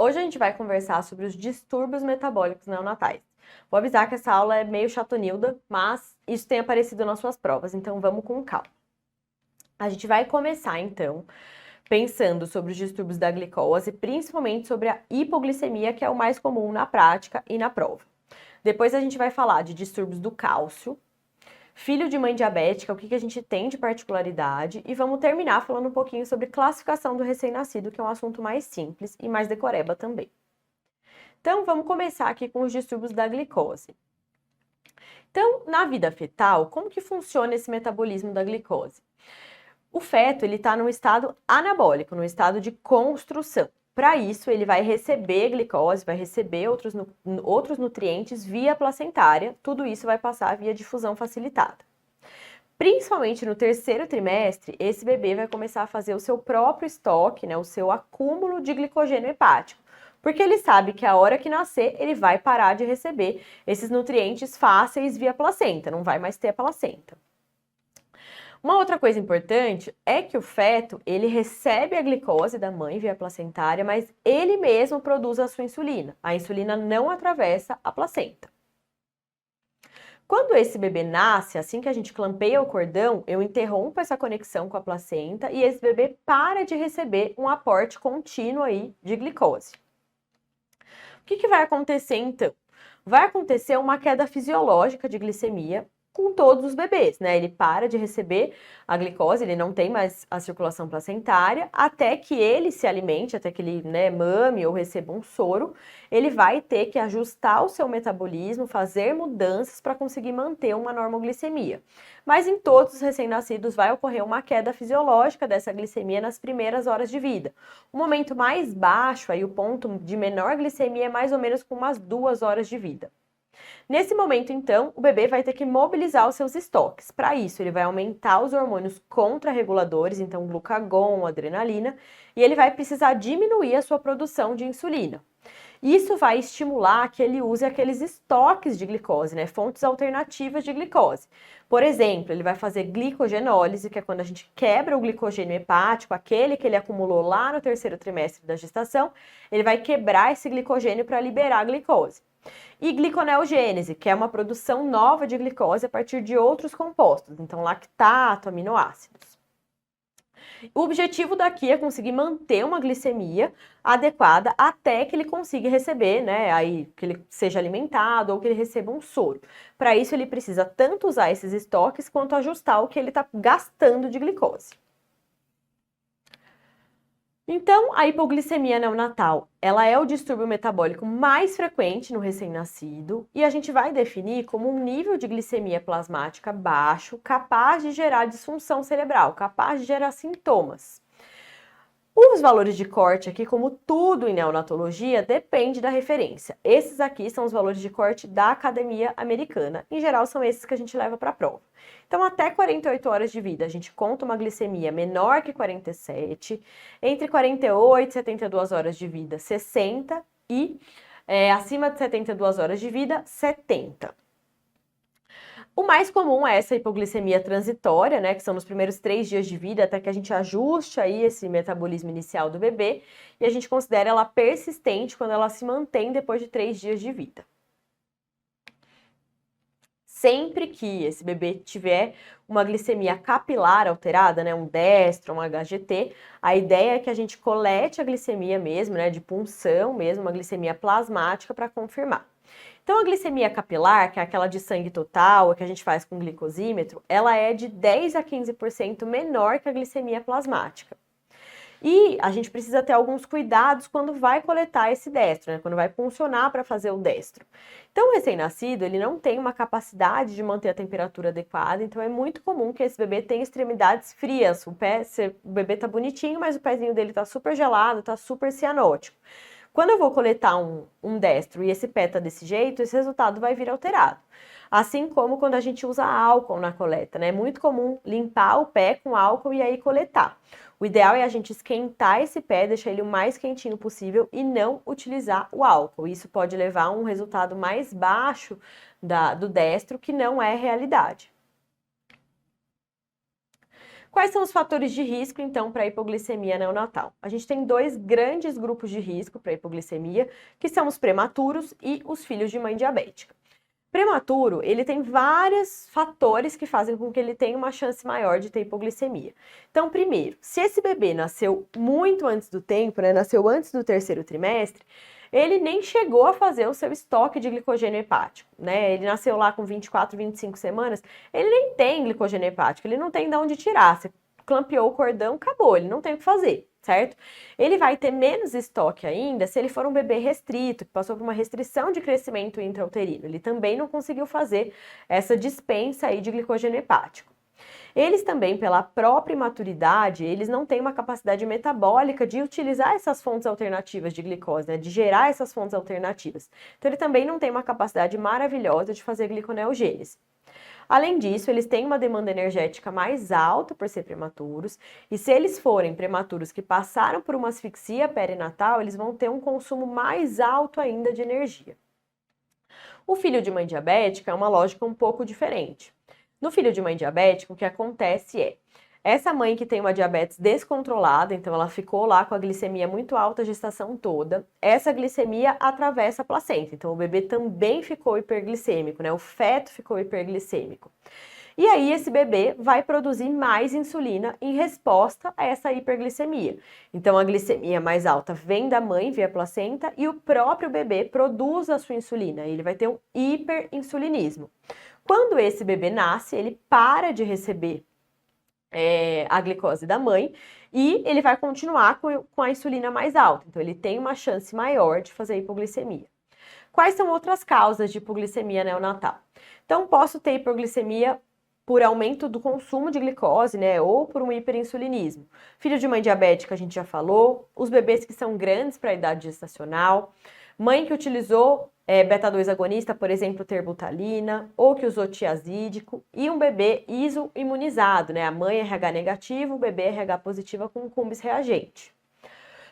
Hoje a gente vai conversar sobre os distúrbios metabólicos neonatais. Vou avisar que essa aula é meio chatonilda, mas isso tem aparecido nas suas provas, então vamos com calma. A gente vai começar, então, pensando sobre os distúrbios da glicose, principalmente sobre a hipoglicemia, que é o mais comum na prática e na prova. Depois a gente vai falar de distúrbios do cálcio, filho de mãe diabética, o que a gente tem de particularidade, e vamos terminar falando um pouquinho sobre classificação do recém-nascido, que é um assunto mais simples e mais decoreba também. Então, vamos começar aqui com os distúrbios da glicose. Então, na vida fetal, como que funciona esse metabolismo da glicose? O feto, ele está num estado anabólico, num estado de construção. Para isso, ele vai receber glicose, vai receber outros nutrientes via placentária, tudo isso vai passar via difusão facilitada. Principalmente no terceiro trimestre, esse bebê vai começar a fazer o seu próprio estoque, né, o seu acúmulo de glicogênio hepático, porque ele sabe que a hora que nascer, ele vai parar de receber esses nutrientes fáceis via placenta, não vai mais ter a placenta. Uma outra coisa importante é que o feto, ele recebe a glicose da mãe via placentária, mas ele mesmo produz a sua insulina. A insulina não atravessa a placenta. Quando esse bebê nasce, assim que a gente clampeia o cordão, eu interrompo essa conexão com a placenta e esse bebê para de receber um aporte contínuo aí de glicose. O que vai acontecer então? Vai acontecer uma queda fisiológica de glicemia com todos os bebês, né? Ele para de receber a glicose, ele não tem mais a circulação placentária, até que ele se alimente, até que ele, né, mame ou receba um soro, ele vai ter que ajustar o seu metabolismo, fazer mudanças para conseguir manter uma normoglicemia. Mas em todos os recém-nascidos vai ocorrer uma queda fisiológica dessa glicemia nas primeiras horas de vida. O momento mais baixo, aí o ponto de menor glicemia é mais ou menos com umas 2 horas de vida. Nesse momento, então, o bebê vai ter que mobilizar os seus estoques. Para isso, ele vai aumentar os hormônios contrarreguladores, então glucagon, adrenalina, e ele vai precisar diminuir a sua produção de insulina. Isso vai estimular que ele use aqueles estoques de glicose, né, fontes alternativas de glicose. Por exemplo, ele vai fazer glicogenólise, que é quando a gente quebra o glicogênio hepático, aquele que ele acumulou lá no terceiro trimestre da gestação, ele vai quebrar esse glicogênio para liberar a glicose. E gliconeogênese, que é uma produção nova de glicose a partir de outros compostos, então lactato, aminoácidos. O objetivo daqui é conseguir manter uma glicemia adequada até que ele consiga receber, né, aí que ele seja alimentado ou que ele receba um soro. Para isso ele precisa tanto usar esses estoques quanto ajustar o que ele está gastando de glicose. Então, a hipoglicemia neonatal, ela é o distúrbio metabólico mais frequente no recém-nascido e a gente vai definir como um nível de glicemia plasmática baixo, capaz de gerar disfunção cerebral, capaz de gerar sintomas. Os valores de corte aqui, como tudo em neonatologia, depende da referência. Esses aqui são os valores de corte da Academia Americana. Em geral, são esses que a gente leva para a prova. Então, até 48 horas de vida, a gente conta uma glicemia menor que 47, entre 48 e 72 horas de vida, 60 e acima de 72 horas de vida, 70. O mais comum é essa hipoglicemia transitória, né, que são nos primeiros 3 dias de vida, até que a gente ajuste aí esse metabolismo inicial do bebê, e a gente considera ela persistente quando ela se mantém depois de 3 dias de vida. Sempre que esse bebê tiver uma glicemia capilar alterada, né, um destro, um HGT, a ideia é que a gente colete a glicemia mesmo, né, de punção mesmo, uma glicemia plasmática para confirmar. Então, a glicemia capilar, que é aquela de sangue total, que a gente faz com glicosímetro, ela é de 10 a 15% menor que a glicemia plasmática. E a gente precisa ter alguns cuidados quando vai coletar esse destro, né? Quando vai puncionar para fazer o destro. Então, o recém-nascido, ele não tem uma capacidade de manter a temperatura adequada, então é muito comum que esse bebê tenha extremidades frias. O bebê tá bonitinho, mas o pezinho dele tá super gelado, tá super cianótico. Quando eu vou coletar um destro e esse pé tá desse jeito, esse resultado vai vir alterado. Assim como quando a gente usa álcool na coleta, né? É muito comum limpar o pé com álcool e aí coletar. O ideal é a gente esquentar esse pé, deixar ele o mais quentinho possível e não utilizar o álcool. Isso pode levar a um resultado mais baixo do destro, que não é realidade. Quais são os fatores de risco, então, para a hipoglicemia neonatal? A gente tem dois grandes grupos de risco para a hipoglicemia, que são os prematuros e os filhos de mãe diabética. Prematuro, ele tem vários fatores que fazem com que ele tenha uma chance maior de ter hipoglicemia. Então, primeiro, se esse bebê nasceu muito antes do tempo, né, nasceu antes do terceiro trimestre, ele nem chegou a fazer o seu estoque de glicogênio hepático, né? Ele nasceu lá com 24, 25 semanas, ele nem tem glicogênio hepático, ele não tem de onde tirar. Você clampeou o cordão, acabou, ele não tem o que fazer, certo? Ele vai ter menos estoque ainda se ele for um bebê restrito, que passou por uma restrição de crescimento intrauterino. Ele também não conseguiu fazer essa dispensa aí de glicogênio hepático. Eles também, pela própria imaturidade, eles não têm uma capacidade metabólica de utilizar essas fontes alternativas de glicose, né, de gerar essas fontes alternativas. Então, ele também não tem uma capacidade maravilhosa de fazer gliconeogênese. Além disso, eles têm uma demanda energética mais alta por ser prematuros, e se eles forem prematuros que passaram por uma asfixia perinatal, eles vão ter um consumo mais alto ainda de energia. O filho de mãe diabética é uma lógica um pouco diferente. No filho de mãe diabética, o que acontece é, essa mãe que tem uma diabetes descontrolada, então ela ficou lá com a glicemia muito alta a gestação toda, essa glicemia atravessa a placenta, então o bebê também ficou hiperglicêmico, né? O feto ficou hiperglicêmico. E aí esse bebê vai produzir mais insulina em resposta a essa hiperglicemia. Então a glicemia mais alta vem da mãe via placenta e o próprio bebê produz a sua insulina, ele vai ter um hiperinsulinismo. Quando esse bebê nasce, ele para de receber a glicose da mãe e ele vai continuar com a insulina mais alta. Então, ele tem uma chance maior de fazer hipoglicemia. Quais são outras causas de hipoglicemia neonatal? Então, posso ter hipoglicemia por aumento do consumo de glicose, né, ou por um hiperinsulinismo. Filho de mãe diabética, a gente já falou, os bebês que são grandes para a idade gestacional, mãe que utilizou beta-2 agonista, por exemplo, terbutalina, ou que usou tiazídico, e um bebê isoimunizado, né? A mãe RH negativo, o bebê RH positiva com cumbis reagente.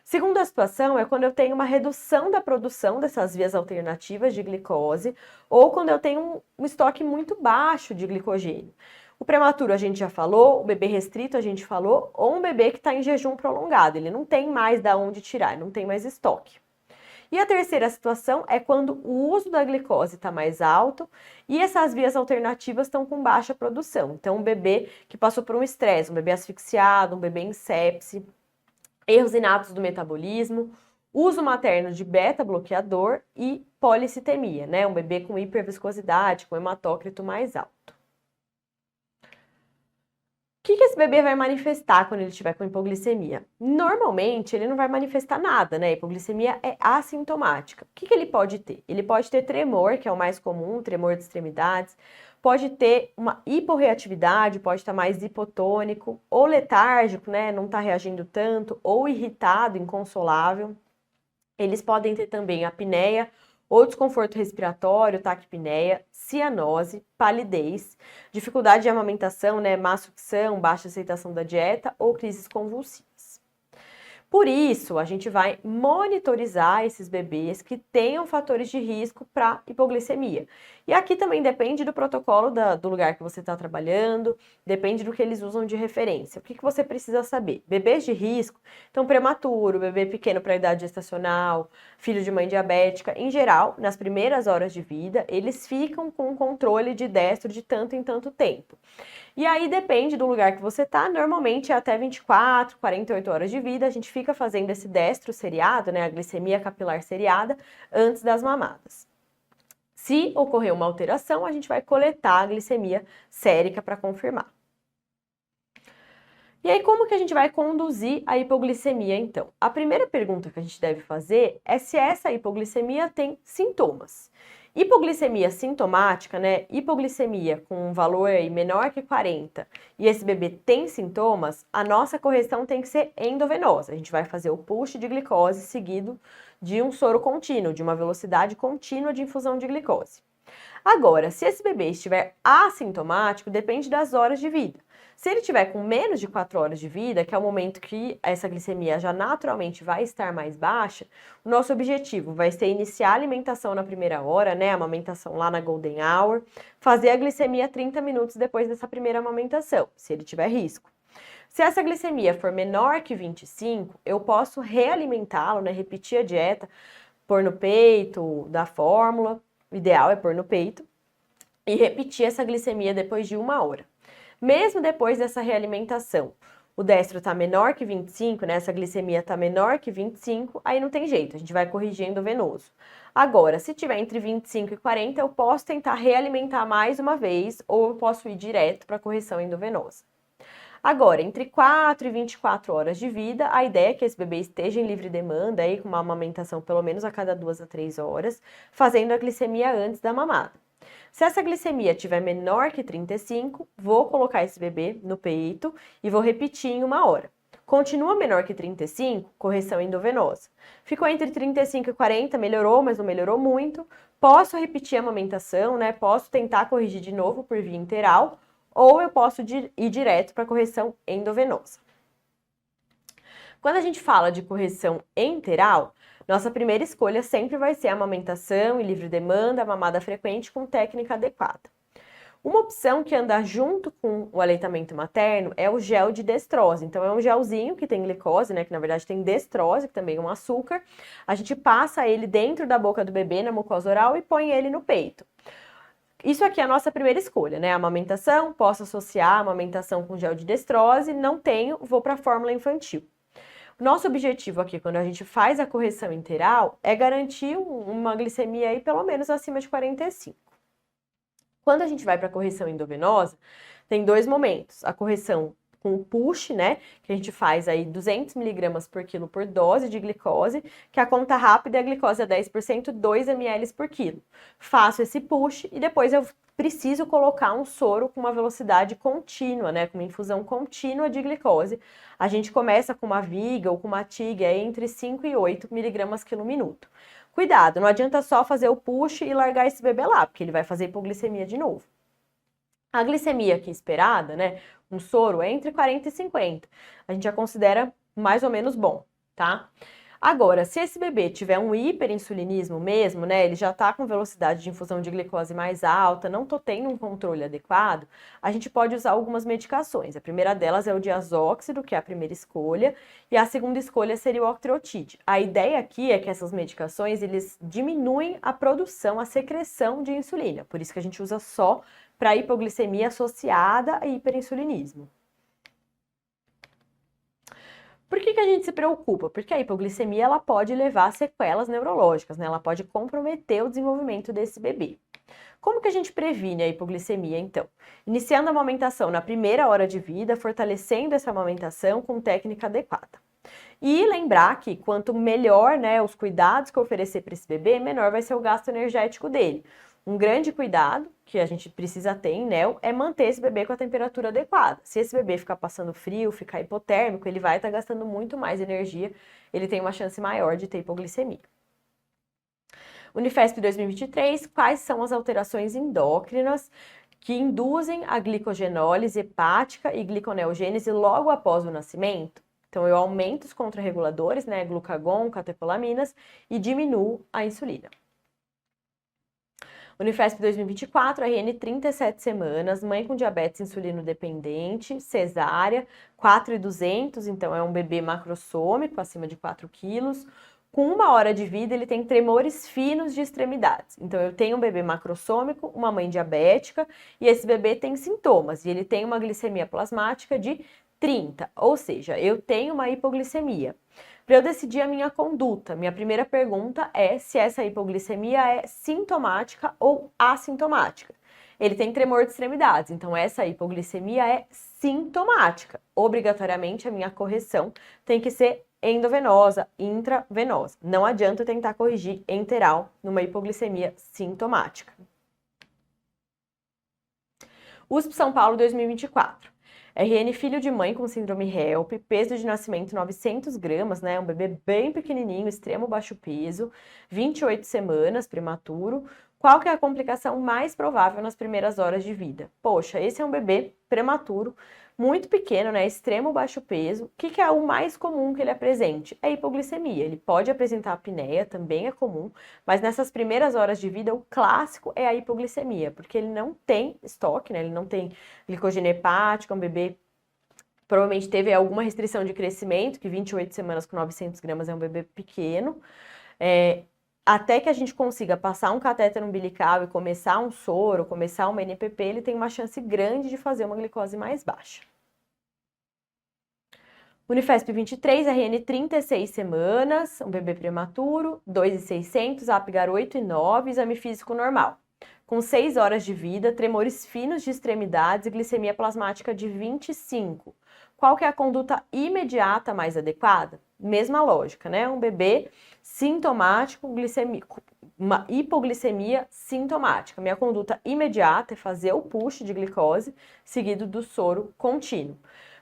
Segunda situação é quando eu tenho uma redução da produção dessas vias alternativas de glicose, ou quando eu tenho um estoque muito baixo de glicogênio. O prematuro a gente já falou, o bebê restrito a gente falou, ou um bebê que está em jejum prolongado, ele não tem mais da onde tirar, não tem mais estoque. E a terceira situação é quando o uso da glicose está mais alto e essas vias alternativas estão com baixa produção. Então, um bebê que passou por um estresse, um bebê asfixiado, um bebê em sepse, erros inatos do metabolismo, uso materno de beta-bloqueador e policitemia, né? Um bebê com hiperviscosidade, com hematócrito mais alto. O que esse bebê vai manifestar quando ele estiver com hipoglicemia? Normalmente, ele não vai manifestar nada, né? A hipoglicemia é assintomática. O que ele pode ter? Ele pode ter tremor, que é o mais comum, tremor de extremidades, pode ter uma hiporreatividade, pode estar mais hipotônico, ou letárgico, né? Não está reagindo tanto, ou irritado, inconsolável. Eles podem ter também apneia, ou desconforto respiratório, taquipneia, cianose, palidez, dificuldade de amamentação, né, má sucção, baixa aceitação da dieta ou crises convulsivas. Por isso, a gente vai monitorizar esses bebês que tenham fatores de risco para hipoglicemia. E aqui também depende do protocolo do lugar que você está trabalhando, depende do que eles usam de referência. O que você precisa saber? Bebês de risco, então prematuro, bebê pequeno para a idade gestacional, filho de mãe diabética, em geral, nas primeiras horas de vida, eles ficam com um controle de destro de tanto em tanto tempo. E aí depende do lugar que você tá, normalmente é até 24, 48 horas de vida, a gente fica fazendo esse destro seriado, né, a glicemia capilar seriada, antes das mamadas. Se ocorrer uma alteração, a gente vai coletar a glicemia sérica para confirmar. E aí, como que a gente vai conduzir a hipoglicemia, então? A primeira pergunta que a gente deve fazer é se essa hipoglicemia tem sintomas. Hipoglicemia sintomática, né? Hipoglicemia com um valor aí menor que 40 e esse bebê tem sintomas, a nossa correção tem que ser endovenosa. A gente vai fazer o push de glicose seguido de um soro contínuo, de uma velocidade contínua de infusão de glicose. Agora, se esse bebê estiver assintomático, depende das horas de vida. Se ele tiver com menos de 4 horas de vida, que é o momento que essa glicemia já naturalmente vai estar mais baixa, o nosso objetivo vai ser iniciar a alimentação na primeira hora, né, a amamentação lá na Golden Hour, fazer a glicemia 30 minutos depois dessa primeira amamentação, se ele tiver risco. Se essa glicemia for menor que 25, eu posso realimentá-lo, né? Repetir a dieta, pôr no peito da fórmula, o ideal é pôr no peito, e repetir essa glicemia depois de 1 hora. Mesmo depois dessa realimentação, o destro está menor que 25, né? Essa glicemia está menor que 25, aí não tem jeito, a gente vai corrigir endovenoso. Agora, se tiver entre 25 e 40, eu posso tentar realimentar mais uma vez, ou eu posso ir direto para correção endovenosa. Agora, entre 4 e 24 horas de vida, a ideia é que esse bebê esteja em livre demanda, aí, com uma amamentação pelo menos a cada 2 a 3 horas, fazendo a glicemia antes da mamada. Se essa glicemia tiver menor que 35, vou colocar esse bebê no peito e vou repetir em 1 hora. Continua menor que 35, correção endovenosa. Ficou entre 35 e 40, melhorou, mas não melhorou muito. Posso repetir a amamentação, né? Posso tentar corrigir de novo por via enteral, ou eu posso ir direto para correção endovenosa. Quando a gente fala de correção enteral, nossa primeira escolha sempre vai ser a amamentação e livre demanda, mamada frequente com técnica adequada. Uma opção que anda junto com o aleitamento materno é o gel de destrose. Então, é um gelzinho que tem glicose, né? Que na verdade tem destrose, que também é um açúcar. A gente passa ele dentro da boca do bebê, na mucosa oral, e põe ele no peito. Isso aqui é a nossa primeira escolha, né? Amamentação, posso associar a amamentação com gel de destrose, não tenho, vou para a fórmula infantil. Nosso objetivo aqui, quando a gente faz a correção enteral, é garantir uma glicemia aí pelo menos acima de 45. Quando a gente vai para a correção endovenosa, tem 2 momentos. A correção com o push, né, que a gente faz aí 200 mg por quilo por dose de glicose, que a conta rápida é a glicose a 10%, 2 ml por quilo. Faço esse push e depois eu preciso colocar um soro com uma velocidade contínua, né, com uma infusão contínua de glicose. A gente começa com uma Viga ou com uma TIG entre 5 e 8 mg quilo minuto. Cuidado, não adianta só fazer o push e largar esse bebê lá, porque ele vai fazer hipoglicemia de novo. A glicemia aqui esperada, né, um soro é entre 40 e 50. A gente já considera mais ou menos bom, tá? Agora, se esse bebê tiver um hiperinsulinismo mesmo, né, ele já tá com velocidade de infusão de glicose mais alta, não tô tendo um controle adequado, a gente pode usar algumas medicações. A primeira delas é o diazóxido, que é a primeira escolha, e a segunda escolha seria o octreotide. A ideia aqui é que essas medicações, eles diminuem a produção, a secreção de insulina, por isso que a gente usa só para hipoglicemia associada a hiperinsulinismo. Por que a gente se preocupa? Porque a hipoglicemia ela pode levar a sequelas neurológicas, né? Ela pode comprometer o desenvolvimento desse bebê. Como que a gente previne a hipoglicemia, então? Iniciando a amamentação na primeira hora de vida, fortalecendo essa amamentação com técnica adequada. E lembrar que quanto melhor, né, os cuidados que eu oferecer para esse bebê, menor vai ser o gasto energético dele. Um grande cuidado que a gente precisa ter em NEO é manter esse bebê com a temperatura adequada. Se esse bebê ficar passando frio, ficar hipotérmico, ele vai estar gastando muito mais energia, ele tem uma chance maior de ter hipoglicemia. Unifesp 2023, quais são as alterações endócrinas que induzem a glicogenólise hepática e gliconeogênese logo após o nascimento? Então, eu aumento os contrarreguladores, né, glucagon, catepolaminas, e diminuo a insulina. Unifesp 2024, RN 37 semanas, mãe com diabetes insulino dependente, cesárea, 4.200, então é um bebê macrossômico, acima de 4 quilos. Com 1 hora de vida, ele tem tremores finos de extremidades. Então, eu tenho um bebê macrossômico, uma mãe diabética, e esse bebê tem sintomas, e ele tem uma glicemia plasmática de 30, ou seja, eu tenho uma hipoglicemia. Para eu decidir a minha conduta, minha primeira pergunta é se essa hipoglicemia é sintomática ou assintomática. Ele tem tremor de extremidades, então essa hipoglicemia é sintomática. Obrigatoriamente a minha correção tem que ser endovenosa, intravenosa. Não adianta eu tentar corrigir enteral numa hipoglicemia sintomática. USP São Paulo 2024. RN filho de mãe com síndrome HELP, peso de nascimento 900 gramas, né? Um bebê bem pequenininho, extremo baixo peso, 28 semanas, prematuro. Qual que é a complicação mais provável nas primeiras horas de vida? Poxa, esse é um bebê prematuro, muito pequeno, né? Extremo baixo peso. O que é o mais comum que ele apresente? É hipoglicemia. Ele pode apresentar apneia, também é comum, mas nessas primeiras horas de vida, o clássico é a hipoglicemia, porque ele não tem estoque, né? Ele não tem glicogênio hepático, é um bebê provavelmente teve alguma restrição de crescimento, que 28 semanas com 900 gramas é um bebê pequeno. Até que a gente consiga passar um catéter umbilical e começar um soro, começar uma NPP, ele tem uma chance grande de fazer uma glicose mais baixa. Unifesp 23, RN 36 semanas, um bebê prematuro, 2.600, Apgar 8,9, exame físico normal. Com 6 horas de vida, tremores finos de extremidades e glicemia plasmática de 25. Qual que é a conduta imediata mais adequada? Mesma lógica, né? Um bebê sintomático, uma hipoglicemia sintomática. Minha conduta imediata é fazer o push de glicose, seguido do soro contínuo.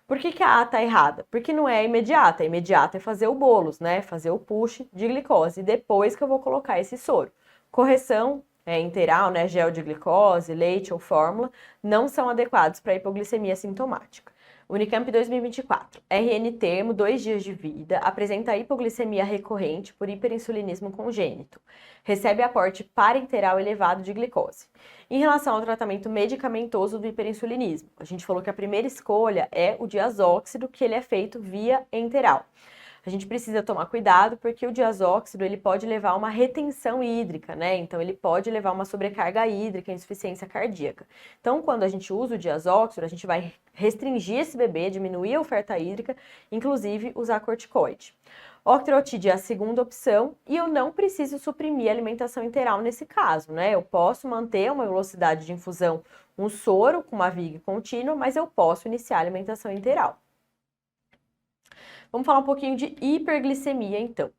Por que a A tá errada? Porque não é imediata. Imediata é fazer o bolos, né? Fazer o push de glicose. E depois que eu vou colocar esse soro. Correção interal, né? Gel de glicose, leite ou fórmula, não são adequados para hipoglicemia sintomática. Unicamp 2024. RN termo, 2 dias de vida, apresenta hipoglicemia recorrente por hiperinsulinismo congênito. Recebe aporte parenteral elevado de glicose. Em relação ao tratamento medicamentoso do hiperinsulinismo, a gente falou que a primeira escolha é o diazóxido, que ele é feito via enteral. A gente precisa tomar cuidado porque o diazóxido ele pode levar a uma retenção hídrica, né? Então ele pode levar a uma sobrecarga hídrica, insuficiência cardíaca. Então, quando a gente usa o diazóxido, a gente vai restringir esse bebê, diminuir a oferta hídrica, inclusive usar corticoide. Octreotide é a segunda opção e eu não preciso suprimir a alimentação enteral nesse caso, né? Eu posso manter uma velocidade de infusão, um soro com uma VIG contínua, mas eu posso iniciar a alimentação enteral. Vamos falar um pouquinho de hiperglicemia, então.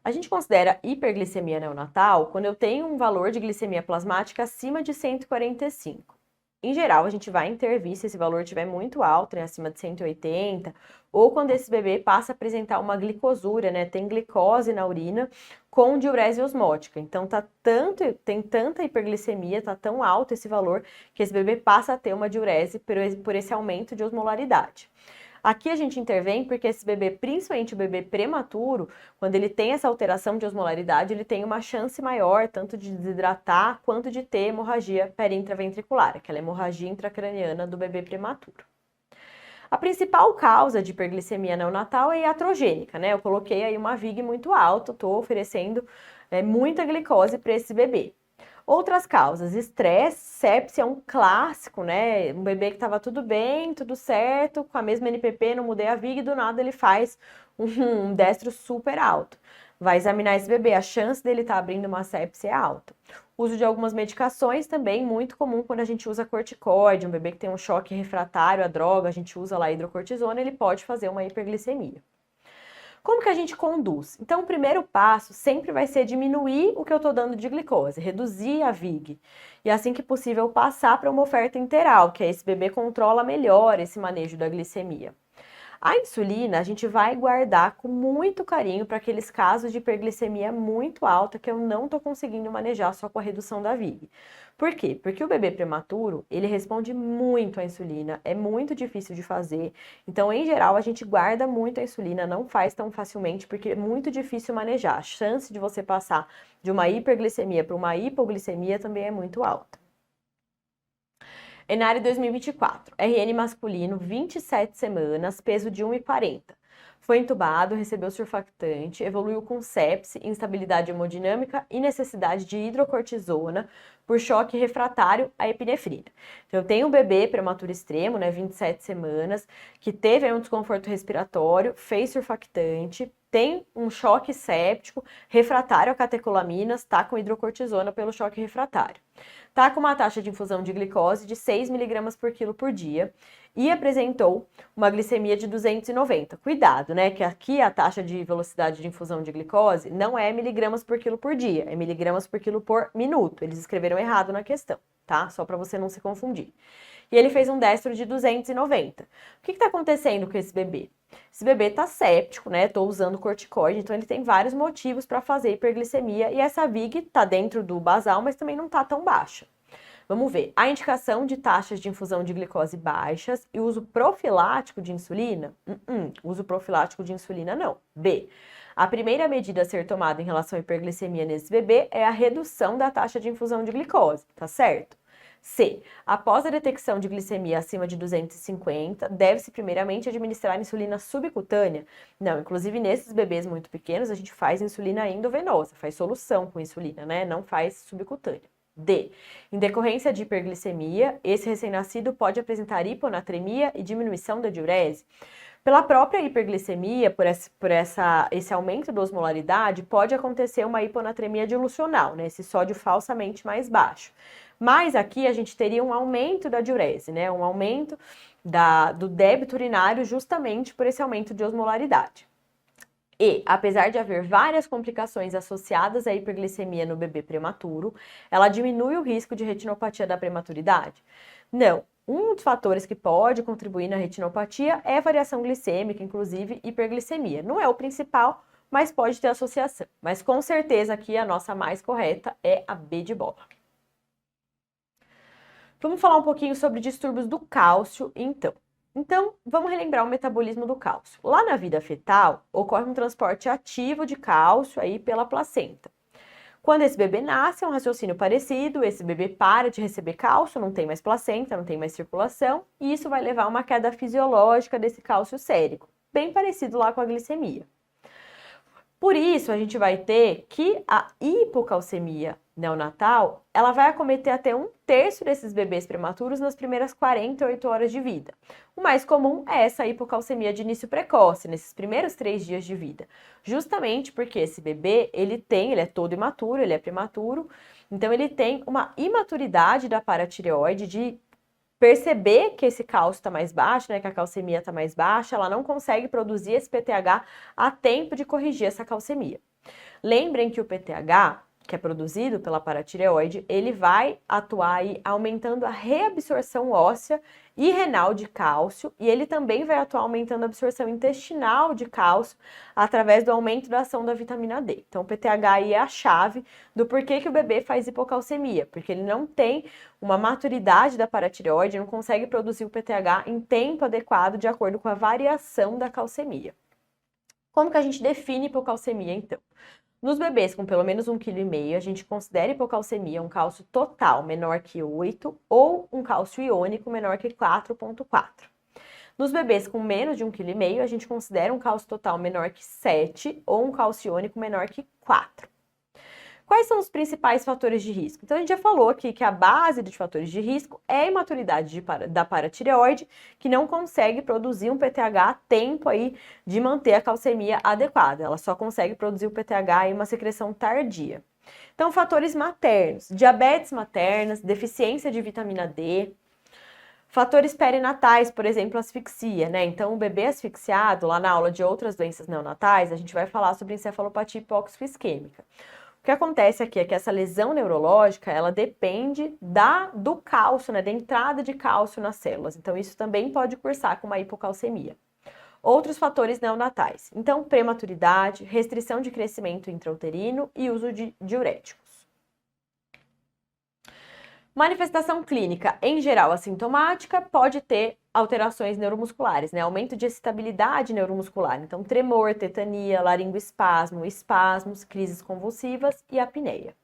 A gente considera hiperglicemia neonatal quando eu tenho um valor de glicemia plasmática acima de 145. Em geral, a gente vai intervir se esse valor estiver muito alto, né, acima de 180, ou quando esse bebê passa a apresentar uma glicosúria, né, tem glicose na urina com diurese osmótica. Então, tem tanta hiperglicemia, tá tão alto esse valor, que esse bebê passa a ter uma diurese por esse aumento de osmolaridade. Aqui a gente intervém porque esse bebê, principalmente o bebê prematuro, quando ele tem essa alteração de osmolaridade, ele tem uma chance maior tanto de desidratar quanto de ter hemorragia perintraventricular, aquela hemorragia intracraniana do bebê prematuro. A principal causa de hiperglicemia neonatal é iatrogênica, né? Eu coloquei aí uma VIG muito alta, estou oferecendo muita glicose para esse bebê. Outras causas, estresse, sepse é um clássico, né? Um bebê que estava tudo bem, tudo certo, com a mesma NPP, não mudei a VIG, do nada ele faz um destro super alto. Vai examinar esse bebê, a chance dele estar abrindo uma sepse é alta. Uso de algumas medicações também, muito comum quando a gente usa corticoide, um bebê que tem um choque refratário à droga, a gente usa lá hidrocortisona, ele pode fazer uma hiperglicemia. Como que a gente conduz? Então, o primeiro passo sempre vai ser diminuir o que eu estou dando de glicose, reduzir a VIG. E assim que possível, passar para uma oferta enteral, que aí esse bebê controla melhor esse manejo da glicemia. A insulina a gente vai guardar com muito carinho para aqueles casos de hiperglicemia muito alta que eu não estou conseguindo manejar só com a redução da VIG. Por quê? Porque o bebê prematuro, ele responde muito à insulina, é muito difícil de fazer. Então, em geral, a gente guarda muito a insulina, não faz tão facilmente porque é muito difícil manejar. A chance de você passar de uma hiperglicemia para uma hipoglicemia também é muito alta. Enare 2024, RN masculino, 27 semanas, peso de 1,40. Foi entubado, recebeu surfactante, evoluiu com sepse, instabilidade hemodinâmica e necessidade de hidrocortisona por choque refratário à epinefrina. Então, eu tenho um bebê prematuro extremo, né, 27 semanas, que teve um desconforto respiratório, fez surfactante, tem um choque séptico, refratário a catecolaminas, tá com hidrocortisona pelo choque refratário. Tá com uma taxa de infusão de glicose de 6 mg por quilo por dia e apresentou uma glicemia de 290. Cuidado, né? Que aqui a taxa de velocidade de infusão de glicose não é miligramas por quilo por dia, é miligramas por quilo por minuto. Eles escreveram errado na questão, tá? Só para você não se confundir. E ele fez um destro de 290. O que está acontecendo com esse bebê? Esse bebê tá séptico, né? Tô usando corticoide, então ele tem vários motivos para fazer hiperglicemia e essa VIG tá dentro do basal, mas também não tá tão baixa. Vamos ver. A indicação de taxas de infusão de glicose baixas e uso profilático de insulina? Uso profilático de insulina não. B. A primeira medida a ser tomada em relação à hiperglicemia nesse bebê é a redução da taxa de infusão de glicose, tá certo? C. Após a detecção de glicemia acima de 250, deve-se primeiramente administrar insulina subcutânea? Não, inclusive nesses bebês muito pequenos, a gente faz insulina endovenosa, faz solução com insulina, né? Não faz subcutânea. D. Em decorrência de hiperglicemia, esse recém-nascido pode apresentar hiponatremia e diminuição da diurese. Pela própria hiperglicemia, por esse aumento da osmolaridade, pode acontecer uma hiponatremia dilucional, né? Esse sódio falsamente mais baixo. Mas aqui a gente teria um aumento da diurese, né? Um aumento do débito urinário justamente por esse aumento de osmolaridade. E, apesar de haver várias complicações associadas à hiperglicemia no bebê prematuro, ela diminui o risco de retinopatia da prematuridade? Não. Um dos fatores que pode contribuir na retinopatia é a variação glicêmica, inclusive hiperglicemia. Não é o principal, mas pode ter associação. Mas com certeza aqui a nossa mais correta é a B de bola. Vamos falar um pouquinho sobre distúrbios do cálcio, então. Então, vamos relembrar o metabolismo do cálcio. Lá na vida fetal, ocorre um transporte ativo de cálcio aí pela placenta. Quando esse bebê nasce, é um raciocínio parecido, esse bebê para de receber cálcio, não tem mais placenta, não tem mais circulação, e isso vai levar a uma queda fisiológica desse cálcio sérico, bem parecido lá com a glicemia. Por isso, a gente vai ter que a hipocalcemia neonatal, ela vai acometer até 1/3 desses bebês prematuros nas primeiras 48 horas de vida. O mais comum é essa hipocalcemia de início precoce, nesses primeiros 3 dias de vida. Justamente porque esse bebê, ele é todo imaturo, ele é prematuro, então ele tem uma imaturidade da paratireoide de perceber que esse cálcio está mais baixo, né, que a calcemia está mais baixa, ela não consegue produzir esse PTH a tempo de corrigir essa calcemia. Lembrem que o PTH, que é produzido pela paratireoide, ele vai atuar aí aumentando a reabsorção óssea e renal de cálcio, e ele também vai atuar aumentando a absorção intestinal de cálcio através do aumento da ação da vitamina D. Então, o PTH aí é a chave do porquê que o bebê faz hipocalcemia, porque ele não tem uma maturidade da paratireoide, não consegue produzir o PTH em tempo adequado de acordo com a variação da calcemia. Como que a gente define hipocalcemia, então? Nos bebês com pelo menos 1,5 kg, a gente considera hipocalcemia um cálcio total menor que 8 ou um cálcio iônico menor que 4,4. Nos bebês com menos de 1,5 kg, a gente considera um cálcio total menor que 7 ou um cálcio iônico menor que 4. Quais são os principais fatores de risco? Então, a gente já falou aqui que a base de fatores de risco é a imaturidade da paratireoide, que não consegue produzir um PTH a tempo aí de manter a calcemia adequada. Ela só consegue produzir o PTH em uma secreção tardia. Então, fatores maternos, diabetes maternas, deficiência de vitamina D, fatores perinatais, por exemplo, asfixia, né? Então, o bebê asfixiado, lá na aula de outras doenças neonatais, a gente vai falar sobre encefalopatia hipóxico-isquêmica. O que acontece aqui é que essa lesão neurológica, ela depende do cálcio, né, da entrada de cálcio nas células. Então, isso também pode cursar com uma hipocalcemia. Outros fatores neonatais. Então, prematuridade, restrição de crescimento intrauterino e uso de diuréticos. Manifestação clínica, em geral assintomática, pode ter alterações neuromusculares, né? Aumento de excitabilidade neuromuscular. Então, tremor, tetania, laringoespasmo, espasmos, crises convulsivas e apneia.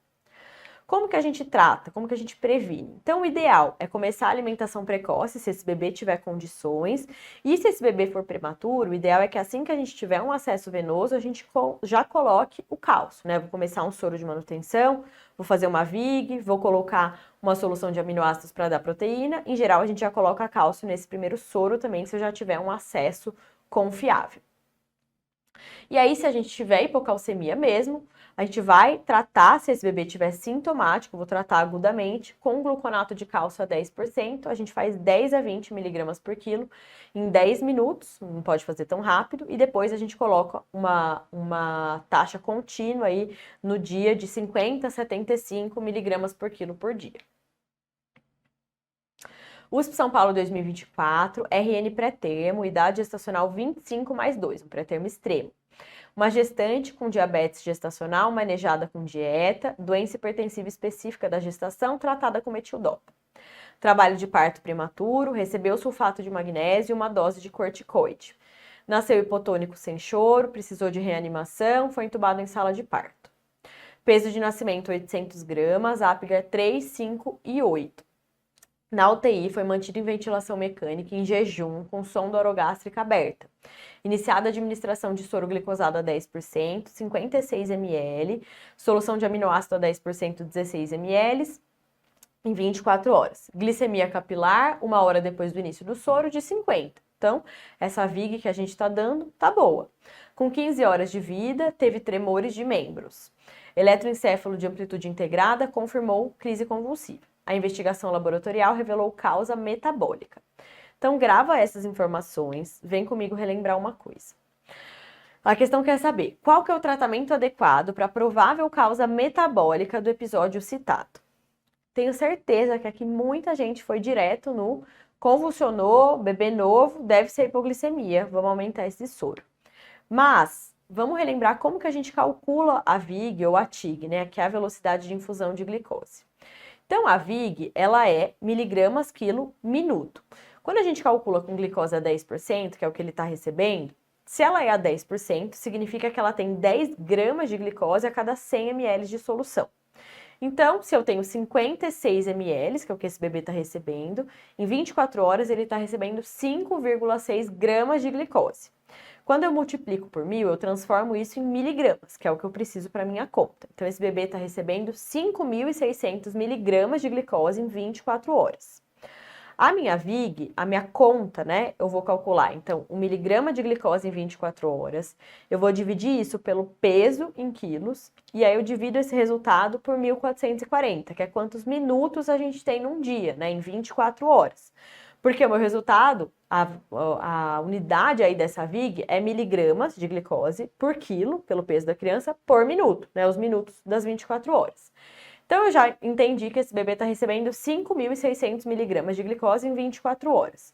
Como que a gente trata? Como que a gente previne? Então, o ideal é começar a alimentação precoce, se esse bebê tiver condições. E se esse bebê for prematuro, o ideal é que assim que a gente tiver um acesso venoso, a gente já coloque o cálcio, né? Vou começar um soro de manutenção, vou fazer uma VIG, vou colocar uma solução de aminoácidos para dar proteína. Em geral, a gente já coloca cálcio nesse primeiro soro também, se eu já tiver um acesso confiável. E aí, se a gente tiver hipocalcemia mesmo, a gente vai tratar, se esse bebê tiver sintomático, vou tratar agudamente com gluconato de cálcio a 10%, a gente faz 10 a 20 miligramas por quilo em 10 minutos, não pode fazer tão rápido, e depois a gente coloca uma taxa contínua aí no dia de 50 a 75 miligramas por quilo por dia. USP São Paulo 2024, RN pré-termo, idade gestacional 25+2, um pré-termo extremo. Uma gestante com diabetes gestacional manejada com dieta, doença hipertensiva específica da gestação tratada com metildopa. Trabalho de parto prematuro, recebeu sulfato de magnésio e uma dose de corticoide. Nasceu hipotônico sem choro, precisou de reanimação, foi entubado em sala de parto. Peso de nascimento 800 gramas, Apgar 3, 5 e 8. Na UTI, foi mantido em ventilação mecânica em jejum, com sonda orogástrica aberta. Iniciada a administração de soro glicosado a 10%, 56 ml, solução de aminoácido a 10%, 16 ml, em 24 horas. Glicemia capilar, 1 hora depois do início do soro, de 50. Então, essa VIG que a gente está dando tá boa. Com 15 horas de vida, teve tremores de membros. Eletroencefalo de amplitude integrada confirmou crise convulsiva. A investigação laboratorial revelou causa metabólica. Então, grava essas informações, vem comigo relembrar uma coisa. A questão quer saber qual que é o tratamento adequado para a provável causa metabólica do episódio citado. Tenho certeza que aqui muita gente foi direto no convulsionou, bebê novo, deve ser hipoglicemia, vamos aumentar esse soro. Mas, vamos relembrar como que a gente calcula a VIG ou a TIG, né, que é a velocidade de infusão de glicose. Então, a VIG, ela é miligramas quilo minuto. Quando a gente calcula com glicose a 10%, que é o que ele está recebendo, se ela é a 10%, significa que ela tem 10 gramas de glicose a cada 100 ml de solução. Então, se eu tenho 56 ml, que é o que esse bebê está recebendo, em 24 horas ele está recebendo 5,6 gramas de glicose. Quando eu multiplico por 1.000, eu transformo isso em miligramas, que é o que eu preciso para minha conta. Então, esse bebê está recebendo 5.600 miligramas de glicose em 24 horas. A minha VIG, a minha conta, né, eu vou calcular, então, 1 miligrama de glicose em 24 horas, eu vou dividir isso pelo peso em quilos, e aí eu divido esse resultado por 1.440, que é quantos minutos a gente tem num dia, né, em 24 horas. Porque o meu resultado, a unidade aí dessa VIG é miligramas de glicose por quilo, pelo peso da criança, por minuto, né, os minutos das 24 horas. Então, eu já entendi que esse bebê está recebendo 5.600 miligramas de glicose em 24 horas.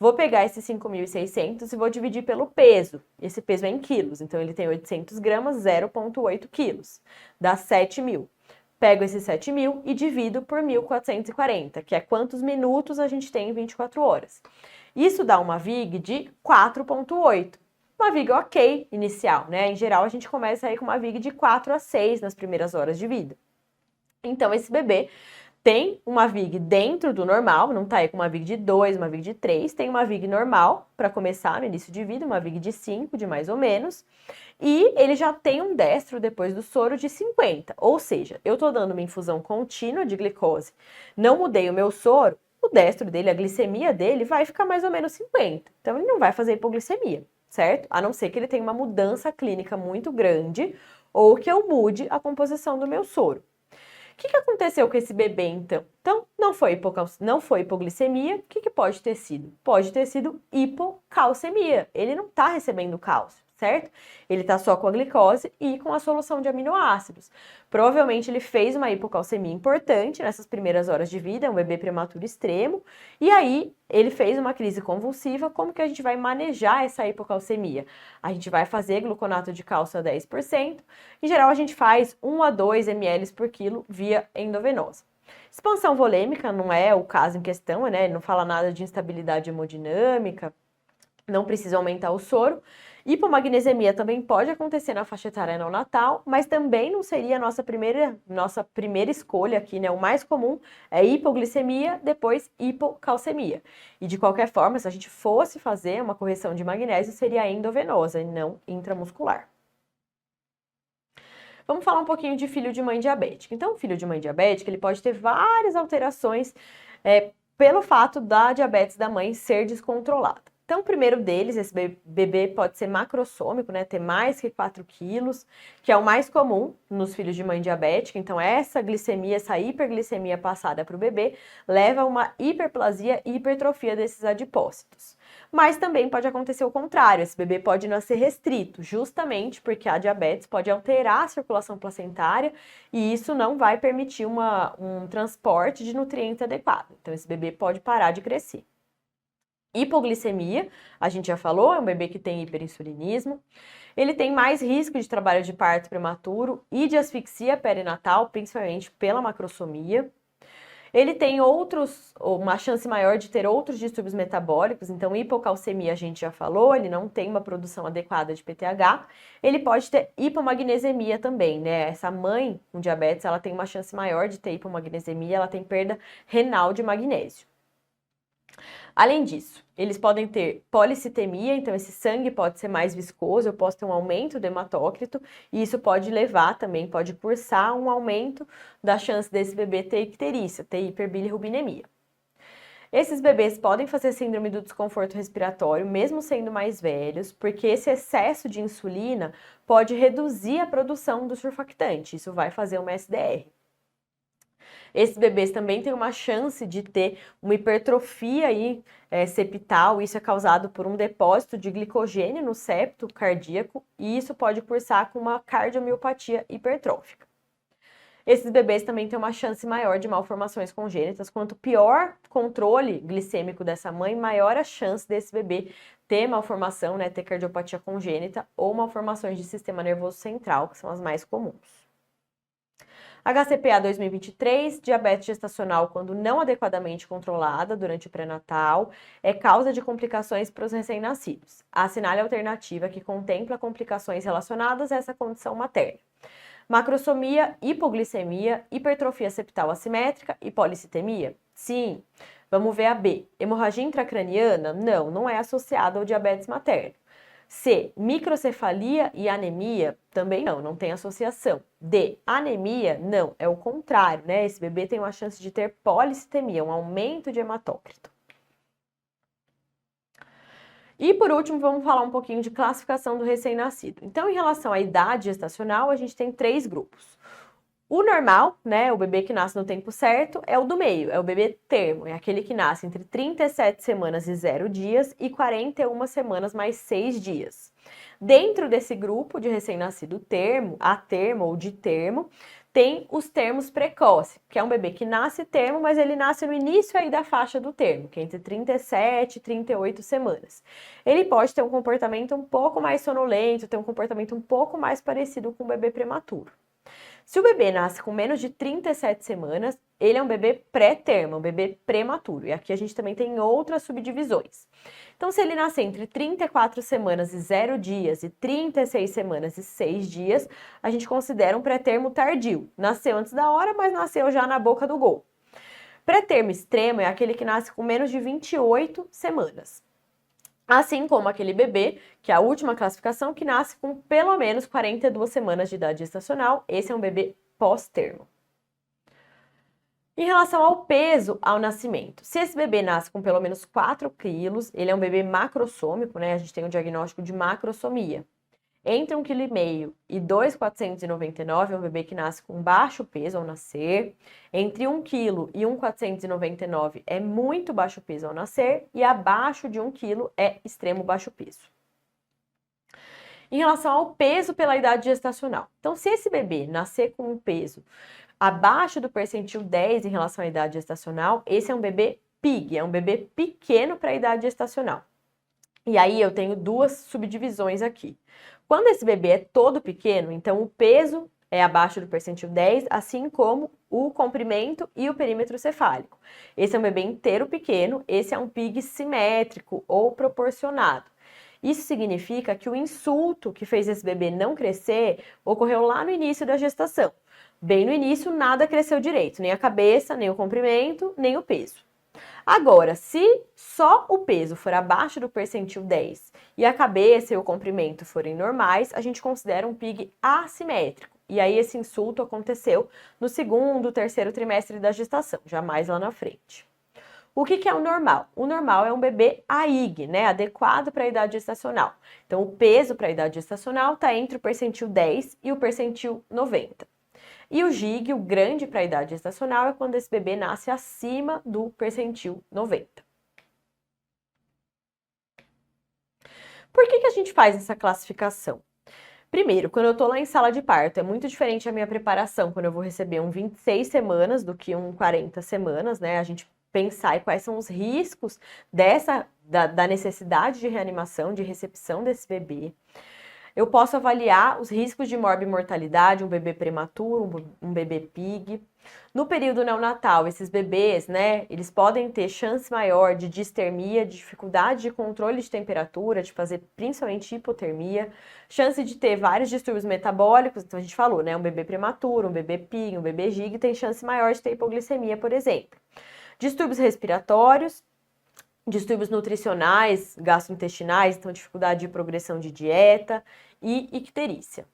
Vou pegar esses 5.600 e vou dividir pelo peso. Esse peso é em quilos, então ele tem 800 gramas, 0,8 quilos. Dá 7.000. Pego esses 7.000 e divido por 1.440, que é quantos minutos a gente tem em 24 horas. Isso dá uma VIG de 4,8. Uma VIG ok inicial, né? Em geral, a gente começa aí com uma VIG de 4 a 6 nas primeiras horas de vida. Então, esse bebê tem uma VIG dentro do normal, não tá aí com uma VIG de 2, uma VIG de 3, tem uma VIG normal para começar no início de vida, uma VIG de 5, de mais ou menos, e ele já tem um destro depois do soro de 50, ou seja, eu tô dando uma infusão contínua de glicose, não mudei o meu soro, o destro dele, a glicemia dele vai ficar mais ou menos 50, então ele não vai fazer hipoglicemia, certo? A não ser que ele tenha uma mudança clínica muito grande ou que eu mude a composição do meu soro. O que aconteceu com esse bebê, então? Então, não foi hipoglicemia. O que pode ter sido? Pode ter sido hipocalcemia. Ele não está recebendo cálcio, certo? Ele está só com a glicose e com a solução de aminoácidos. Provavelmente ele fez uma hipocalcemia importante nessas primeiras horas de vida, é um bebê prematuro extremo, e aí ele fez uma crise convulsiva. Como que a gente vai manejar essa hipocalcemia? A gente vai fazer gluconato de cálcio a 10%. Em geral, a gente faz 1 a 2 ml por quilo via endovenosa. Expansão volêmica não é o caso em questão, né? Ele não fala nada de instabilidade hemodinâmica, não precisa aumentar o soro. Hipomagnesemia também pode acontecer na faixa etária neonatal, mas também não seria a nossa primeira escolha aqui, né? O mais comum é hipoglicemia, depois hipocalcemia. E de qualquer forma, se a gente fosse fazer uma correção de magnésio, seria endovenosa e não intramuscular. Vamos falar um pouquinho de filho de mãe diabética. Então, o filho de mãe diabética, ele pode ter várias alterações pelo fato da diabetes da mãe ser descontrolada. Então, o primeiro deles, esse bebê pode ser macrossômico, né, ter mais que 4 quilos, que é o mais comum nos filhos de mãe diabética. Então, essa glicemia, essa hiperglicemia passada para o bebê, leva a uma hiperplasia e hipertrofia desses adipócitos. Mas também pode acontecer o contrário, esse bebê pode nascer restrito, justamente porque a diabetes pode alterar a circulação placentária e isso não vai permitir um transporte de nutrientes adequado. Então, esse bebê pode parar de crescer. Hipoglicemia, a gente já falou, é um bebê que tem hiperinsulinismo. Ele tem mais risco de trabalho de parto prematuro e de asfixia perinatal, principalmente pela macrossomia. Ele tem uma chance maior de ter outros distúrbios metabólicos, então hipocalcemia a gente já falou, ele não tem uma produção adequada de PTH. Ele pode ter hipomagnesemia também, né? Essa mãe com diabetes, ela tem uma chance maior de ter hipomagnesemia, ela tem perda renal de magnésio. Além disso, eles podem ter policitemia, então esse sangue pode ser mais viscoso, eu posso ter um aumento do hematócrito, e isso pode levar também, pode cursar um aumento da chance desse bebê ter icterícia, ter hiperbilirrubinemia. Esses bebês podem fazer síndrome do desconforto respiratório, mesmo sendo mais velhos, porque esse excesso de insulina pode reduzir a produção do surfactante, isso vai fazer uma SDR. Esses bebês também têm uma chance de ter uma hipertrofia septal, isso é causado por um depósito de glicogênio no septo cardíaco, e isso pode cursar com uma cardiomiopatia hipertrófica. Esses bebês também têm uma chance maior de malformações congênitas. Quanto pior controle glicêmico dessa mãe, maior a chance desse bebê ter malformação, né, ter cardiopatia congênita ou malformações de sistema nervoso central, que são as mais comuns. HCPA 2023, diabetes gestacional quando não adequadamente controlada durante o pré-natal, é causa de complicações para os recém-nascidos. Assinale a alternativa que contempla complicações relacionadas a essa condição materna. Macrosomia, hipoglicemia, hipertrofia septal assimétrica e policitemia? Sim. Vamos ver a B. Hemorragia intracraniana? Não, não é associada ao diabetes materno. C. Microcefalia e anemia? Também não, não tem associação. D. Anemia? Não, é o contrário, né? Esse bebê tem uma chance de ter policitemia, um aumento de hematócrito. E por último, vamos falar um pouquinho de classificação do recém-nascido. Então, em relação à idade gestacional, a gente tem 3 grupos. O normal, né, o bebê que nasce no tempo certo, é o do meio, é o bebê termo, é aquele que nasce entre 37 semanas e 0 dias e 41 semanas mais 6 dias. Dentro desse grupo de recém-nascido termo, a termo ou de termo, tem os termos precoce, que é um bebê que nasce termo, mas ele nasce no início aí da faixa do termo, que é entre 37 e 38 semanas. Ele pode ter um comportamento um pouco mais sonolento, ter um comportamento um pouco mais parecido com um bebê prematuro. Se o bebê nasce com menos de 37 semanas, ele é um bebê pré-termo, um bebê prematuro. E aqui a gente também tem outras subdivisões. Então, se ele nascer entre 34 semanas e 0 dias e 36 semanas e 6 dias, a gente considera um pré-termo tardio. Nasceu antes da hora, mas nasceu já na boca do gol. Pré-termo extremo é aquele que nasce com menos de 28 semanas. Assim como aquele bebê, que é a última classificação, que nasce com pelo menos 42 semanas de idade gestacional, esse é um bebê pós-termo. Em relação ao peso ao nascimento, se esse bebê nasce com pelo menos 4 quilos, ele é um bebê macrossômico, né? A gente tem o diagnóstico de macrossomia. Entre 1,5 kg e 2,499 é um bebê que nasce com baixo peso ao nascer. Entre 1 kg e 1,499 é muito baixo peso ao nascer. E abaixo de 1 kg é extremo baixo peso. Em relação ao peso pela idade gestacional. Então, se esse bebê nascer com um peso abaixo do percentil 10 em relação à idade gestacional, esse é um bebê PIG, é um bebê pequeno para a idade gestacional. E aí eu tenho 2 subdivisões aqui. Quando esse bebê é todo pequeno, então o peso é abaixo do percentil 10, assim como o comprimento e o perímetro cefálico. Esse é um bebê inteiro pequeno, esse é um PIG simétrico ou proporcionado. Isso significa que o insulto que fez esse bebê não crescer ocorreu lá no início da gestação. Bem no início, nada cresceu direito, nem a cabeça, nem o comprimento, nem o peso. Agora, se só o peso for abaixo do percentil 10 e a cabeça e o comprimento forem normais, a gente considera um PIG assimétrico. E aí esse insulto aconteceu no segundo, terceiro trimestre da gestação, jamais lá na frente. O que é o normal? O normal é um bebê AIG, né? Adequado para a idade gestacional. Então, o peso para a idade gestacional está entre o percentil 10 e o percentil 90. E o GIG, o grande para a idade gestacional, é quando esse bebê nasce acima do percentil 90. Por que a gente faz essa classificação? Primeiro, quando eu estou lá em sala de parto, é muito diferente a minha preparação quando eu vou receber um 26 semanas do que um 40 semanas, né? A gente pensar em quais são os riscos da necessidade de reanimação, de recepção desse bebê. Eu posso avaliar os riscos de morbimortalidade, um bebê prematuro, um bebê PIG. No período neonatal, esses bebês, né, eles podem ter chance maior de distermia, de dificuldade de controle de temperatura, de fazer principalmente hipotermia, chance de ter vários distúrbios metabólicos, então a gente falou, né, um bebê prematuro, um bebê PIG, um bebê GIG tem chance maior de ter hipoglicemia, por exemplo. Distúrbios respiratórios, distúrbios nutricionais, gastrointestinais, então dificuldade de progressão de dieta e icterícia.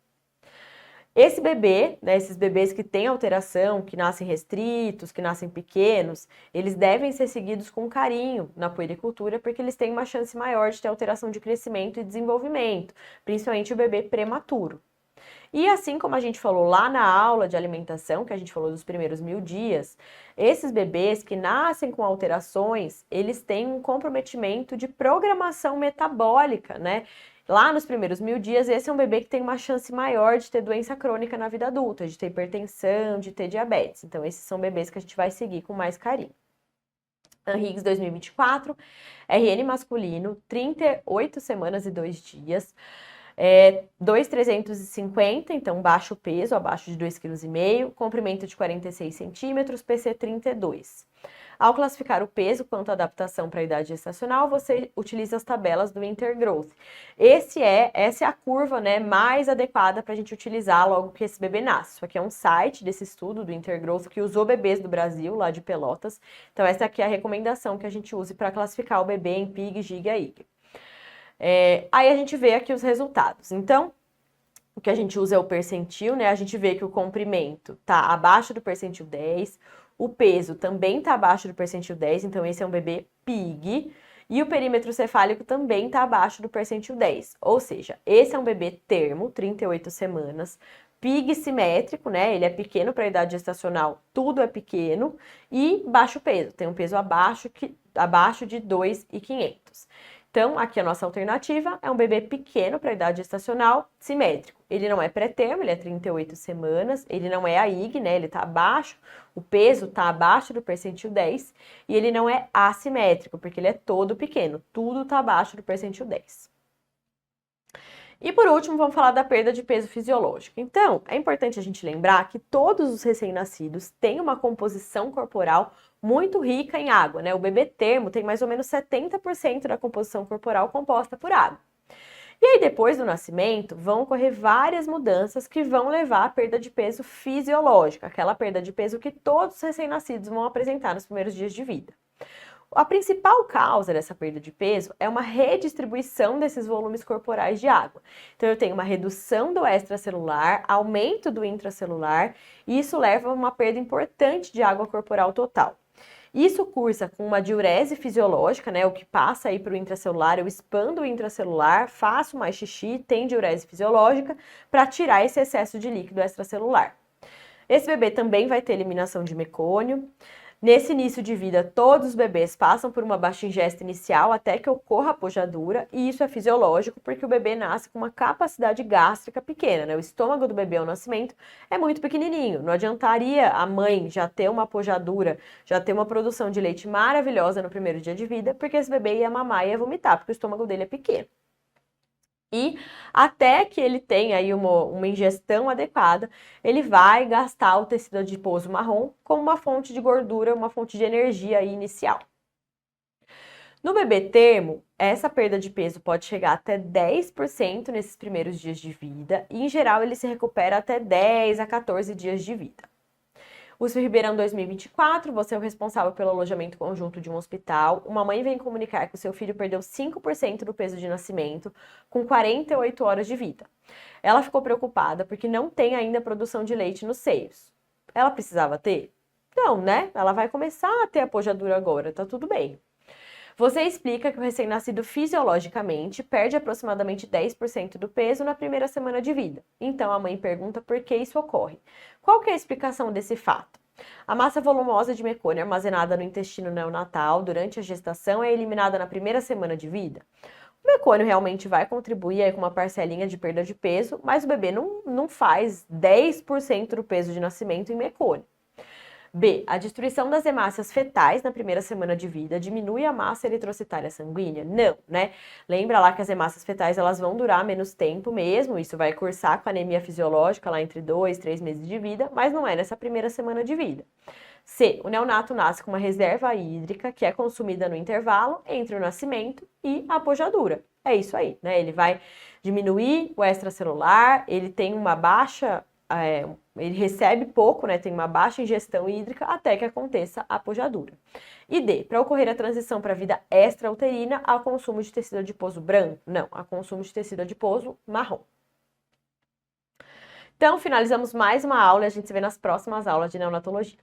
Esse bebê, né, esses bebês que têm alteração, que nascem restritos, que nascem pequenos, eles devem ser seguidos com carinho na puericultura, porque eles têm uma chance maior de ter alteração de crescimento e desenvolvimento, principalmente o bebê prematuro. E assim como a gente falou lá na aula de alimentação, que a gente falou dos primeiros 1000 dias, esses bebês que nascem com alterações, eles têm um comprometimento de programação metabólica, né? Lá nos primeiros 1000 dias, esse é um bebê que tem uma chance maior de ter doença crônica na vida adulta, de ter hipertensão, de ter diabetes. Então, esses são bebês que a gente vai seguir com mais carinho. ANRIGS 2024, RN masculino, 38 semanas e 2 dias. 2,350, então baixo peso, abaixo de 2,5 kg, comprimento de 46 centímetros, PC 32. Ao classificar o peso quanto à adaptação para a idade gestacional, você utiliza as tabelas do Intergrowth. Essa é a curva, né, mais adequada para a gente utilizar logo que esse bebê nasce. Isso aqui é um site desse estudo do Intergrowth que usou bebês do Brasil, lá de Pelotas. Então essa aqui é a recomendação que a gente use para classificar o bebê em PIG, giga e IG. Aí a gente vê aqui os resultados. Então, o que a gente usa é o percentil, né? A gente vê que o comprimento tá abaixo do percentil 10, o peso também tá abaixo do percentil 10, então esse é um bebê PIG, e o perímetro cefálico também tá abaixo do percentil 10. Ou seja, esse é um bebê termo, 38 semanas, PIG simétrico, né? Ele é pequeno para a idade gestacional, tudo é pequeno, e baixo peso, tem um peso abaixo de 2,500. Então, aqui a nossa alternativa é um bebê pequeno para a idade gestacional, simétrico. Ele não é pré-termo, ele é 38 semanas, ele não é AIG, né? Ele está abaixo, o peso está abaixo do percentil 10, e ele não é assimétrico, porque ele é todo pequeno, tudo está abaixo do percentil 10. E por último, vamos falar da perda de peso fisiológico. Então, é importante a gente lembrar que todos os recém-nascidos têm uma composição corporal muito rica em água, né? O bebê termo tem mais ou menos 70% da composição corporal composta por água. E aí, depois do nascimento, vão ocorrer várias mudanças que vão levar à perda de peso fisiológica, aquela perda de peso que todos os recém-nascidos vão apresentar nos primeiros dias de vida. A principal causa dessa perda de peso é uma redistribuição desses volumes corporais de água. Então, eu tenho uma redução do extracelular, aumento do intracelular, e isso leva a uma perda importante de água corporal total. Isso cursa com uma diurese fisiológica, né? O que passa aí para o intracelular, eu expando o intracelular, faço mais xixi, tem diurese fisiológica para tirar esse excesso de líquido extracelular. Esse bebê também vai ter eliminação de mecônio. Nesse início de vida, todos os bebês passam por uma baixa ingesta inicial até que ocorra a pojadura, e isso é fisiológico porque o bebê nasce com uma capacidade gástrica pequena, né? O estômago do bebê ao nascimento é muito pequenininho. Não adiantaria a mãe já ter uma pojadura, já ter uma produção de leite maravilhosa no primeiro dia de vida, porque esse bebê ia mamar e ia vomitar, porque o estômago dele é pequeno. E até que ele tenha aí uma ingestão adequada, ele vai gastar o tecido adiposo marrom como uma fonte de gordura, uma fonte de energia aí inicial. No bebê termo, essa perda de peso pode chegar até 10% nesses primeiros dias de vida, e em geral ele se recupera até 10 a 14 dias de vida. USP Ribeirão 2024, você é o responsável pelo alojamento conjunto de um hospital. Uma mãe vem comunicar que o seu filho perdeu 5% do peso de nascimento com 48 horas de vida. Ela ficou preocupada porque não tem ainda produção de leite nos seios. Ela precisava ter? Não, né? Ela vai começar a ter a pojadura agora, tá tudo bem. Você explica que o recém-nascido fisiologicamente perde aproximadamente 10% do peso na primeira semana de vida. Então a mãe pergunta por que isso ocorre. Qual que é a explicação desse fato? A massa volumosa de mecônio armazenada no intestino neonatal durante a gestação é eliminada na primeira semana de vida. O mecônio realmente vai contribuir aí com uma parcelinha de perda de peso, mas o bebê não faz 10% do peso de nascimento em mecônio. B. A destruição das hemácias fetais na primeira semana de vida diminui a massa eritrocitária sanguínea? Não, né? Lembra lá que as hemácias fetais elas vão durar menos tempo mesmo, isso vai cursar com anemia fisiológica lá entre 2 e 3 meses de vida, mas não é nessa primeira semana de vida. C. O neonato nasce com uma reserva hídrica que é consumida no intervalo entre o nascimento e a pojadura. É isso aí, né? Ele vai diminuir o extracelular, ele tem uma baixa ele recebe pouco, né, tem uma baixa ingestão hídrica até que aconteça a pujadura. E D, para ocorrer a transição para a vida extrauterina, há consumo de tecido adiposo branco? Não, há consumo de tecido adiposo marrom. Então, finalizamos mais uma aula e a gente se vê nas próximas aulas de neonatologia.